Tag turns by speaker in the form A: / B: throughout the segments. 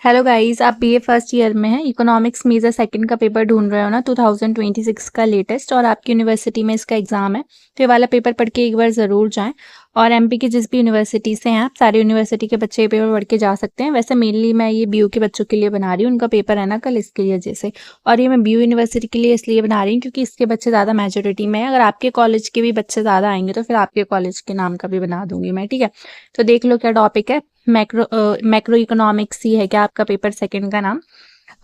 A: Hello guys, आप BA first year में हैं। इकोनॉमिक्स मेजर सेकंड का पेपर ढूंढ रहे हो ना, 2026 का लेटेस्ट, और आपकी यूनिवर्सिटी में इसका एग्जाम है। तो ये वाला पेपर पढ़ के एक बार ज़रूर जाएं। और एमपी की जिस भी यूनिवर्सिटी से हैं आप, सारी यूनिवर्सिटी के बच्चे ये पेपर पढ़ के जा सकते हैं। वैसे मेनली मैं ये बीयू के बच्चों के लिए बना रही हूँ, उनका पेपर है ना कल, इसके वजह से। और ये मैं बीयू यूनिवर्सिटी के लिए इसलिए बना रही हूँ क्योंकि इसके बच्चे ज़्यादा मेजोरिटी में है। अगर आपके कॉलेज के भी बच्चे ज़्यादा आएंगे तो फिर आपके कॉलेज के नाम का भी बना दूंगी मैं, ठीक है। तो देख लो क्या टॉपिक है। मैक्रो इकोनॉमिक्स ही है क्या आपका पेपर सेकंड का नाम।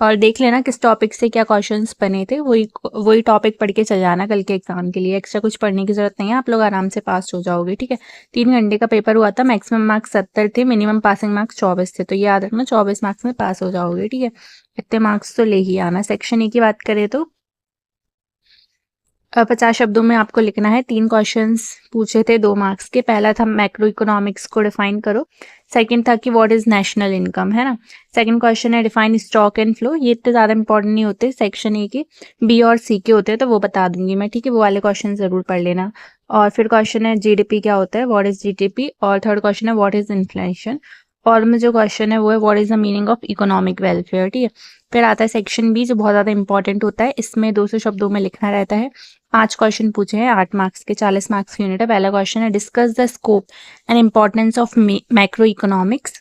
A: और देख लेना किस टॉपिक से क्या क्वेश्चंस बने थे, वही वही टॉपिक पढ़ के चल जाना कल के एग्जाम के लिए। एक्स्ट्रा कुछ पढ़ने की जरूरत नहीं है, आप लोग आराम से पास हो जाओगे, ठीक है। 3 घंटे का पेपर हुआ था, मैक्सिमम मार्क्स 70 थे, मिनिमम पासिंग मार्क्स 24 थे। तो ये याद रखना, 24 मार्क्स में पास हो जाओगे, ठीक है। इतने मार्क्स तो ले ही आना। सेक्शन ए की बात करें तो 50 शब्दों में आपको लिखना है। 3 क्वेश्चंस पूछे थे 2 मार्क्स के। पहला था मैक्रो इकोनॉमिक्स को डिफाइन करो। सेकंड था कि व्हाट इज नेशनल इनकम, है ना। सेकंड क्वेश्चन है डिफाइन स्टॉक एंड फ्लो। ये इतने ज़्यादा इंपॉर्टेंट नहीं होते, सेक्शन ए के। बी और सी के होते हैं तो वो बता दूंगी मैं, ठीक है। वो वाले क्वेश्चन जरूर पढ़ लेना। और फिर क्वेश्चन है जीडीपी क्या होता है, व्हाट इज जीडीपी। और थर्ड क्वेश्चन है व्हाट इज इन्फ्लेशन। और में जो क्वेश्चन है वो है what is the meaning of economic welfare, ठीक है। फिर आता है सेक्शन बी, जो बहुत ज़्यादा इंपॉर्टेंट होता है। इसमें 200 शब्दों में लिखना रहता है। 5 क्वेश्चन पूछे हैं, 8 मार्क्स के, 40 मार्क्स की यूनिट है। पहला क्वेश्चन है discuss the scope and importance of macro economics.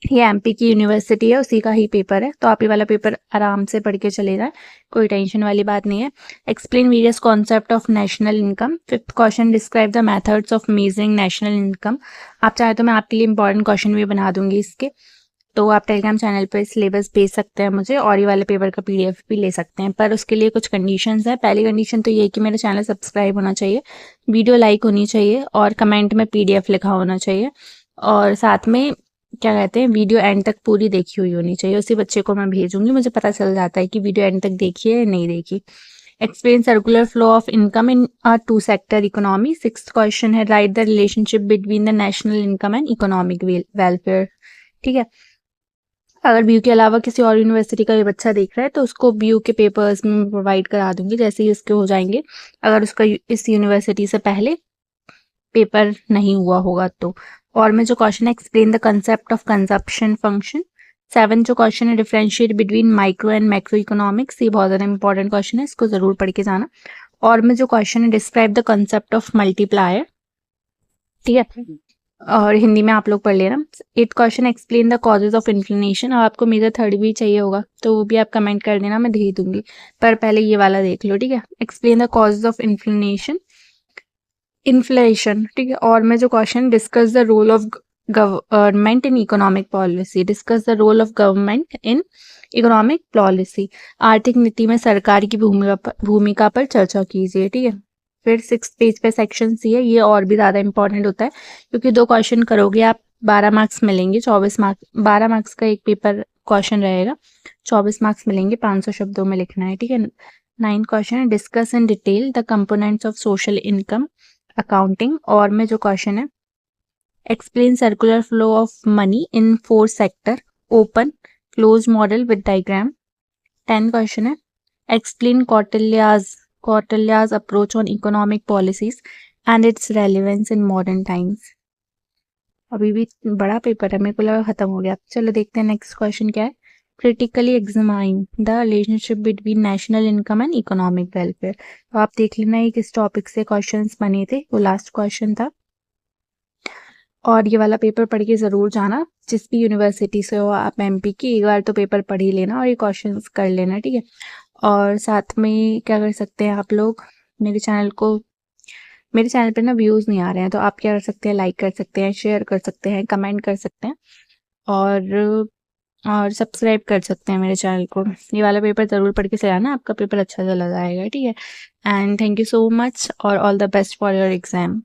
A: ये एमपी की यूनिवर्सिटी है, उसी का ही पेपर है, तो आप ये वाला पेपर आराम से पढ़ के चले जाए, कोई टेंशन वाली बात नहीं है। Explain various concept of national income. Fifth question describe the methods of measuring national income. आप चाहे तो मैं आपके लिए इंपॉर्टेंट क्वेश्चन भी बना दूंगी इसके। तो आप टेलीग्राम चैनल पर सिलेबस भेज सकते हैं मुझे, और ये वाले पेपर का पीडीएफ भी ले सकते हैं। पर उसके लिए कुछ कंडीशंस हैं। पहली कंडीशन तो ये है कि मेरा चैनल सब्सक्राइब होना चाहिए, वीडियो लाइक होनी चाहिए, और कमेंट में पीडीएफ लिखा होना चाहिए। और साथ में क्या कहते हैं, वीडियो एंड तक पूरी देखी हुई होनी चाहिए। उसी बच्चे को मैं भेजूंगी, मुझे पता चल जाता है कि वीडियो एंड तक देखी है या नहीं देखी। Explain circular flow of income in a 2 sector economy. Sixth question है write the relationship between the national income and economic welfare, ठीक है। अगर बीयू के अलावा किसी और यूनिवर्सिटी का भी बच्चा देख रहा है तो उसको बीयू के पेपर्स में प्रोवाइड करा दूंगी जैसे ही उसके हो जाएंगे, अगर उसका इस यूनिवर्सिटी से पहले पेपर नहीं हुआ होगा तो। और में जो क्वेश्चन है explain the concept of consumption function. 7 जो क्वेश्चन है differentiate between micro and macro economics. ये बहुत ज़्यादा इंपॉर्टेंट क्वेश्चन है, इसको जरूर पढ़ के जाना। और में जो क्वेश्चन है describe the concept of multiplier, ठीक है। और हिंदी में आप लोग पढ़ लेना। 8th question explain the causes of inflation. अब आपको मेजर थर्ड भी चाहिए होगा तो वो भी आप कमेंट कर देना, मैं दे दूंगी। पर पहले ये वाला देख लो, ठीक है। Explain the causes of inflation, ठीक है। और मैं जो question discuss the role of government in economic policy. Discuss the role of government in economic policy. आर्थिक नीति में सरकार की भूमिका पर चर्चा कीजिए, ठीक है। फिर 6th पेज पे सेक्शन सी है, ये और भी ज़्यादा इंपॉर्टेंट होता है क्योंकि 2 क्वेश्चन करोगे आप, 12 मार्क्स मिलेंगे। 24 मार्क्स, 12 मार्क्स का एक पेपर क्वेश्चन रहेगा, 24 मार्क्स मिलेंगे। 500 शब्दों में लिखना है, ठीक है। 9th क्वेश्चन है discuss in detail the components of social income accounting. और में जो क्वेश्चन है explain circular flow of money in 4 sector open close model with diagram. 10th question है explain Kautilya's approach on economic policies and its relevance in modern times. अभी भी बड़ा paper है, मेरे को लगा खत्म हो गया। चलो देखते हैं नेक्स्ट क्वेश्चन क्या है। Critically examine the relationship between national income and economic welfare. तो आप देख लेना ये किस टॉपिक से क्वेश्चंस बने थे, वो लास्ट क्वेश्चन था। और ये वाला पेपर पढ़ के ज़रूर जाना, जिस भी यूनिवर्सिटी से हो आप एमपी की, एक बार तो पेपर पढ़ ही लेना और ये क्वेश्चंस कर लेना, ठीक है। और साथ में क्या कर सकते हैं आप लोग, मेरे चैनल पे ना व्यूज़ नहीं आ रहे हैं तो आप क्या कर सकते हैं, लाइक कर सकते हैं, शेयर कर सकते हैं, कमेंट कर सकते हैं, और सब्सक्राइब कर सकते हैं मेरे चैनल को। ये वाला पेपर ज़रूर पढ़ के चलाना, आपका पेपर अच्छा चला जाएगा, ठीक है। And thank you so much और all the best for your exam.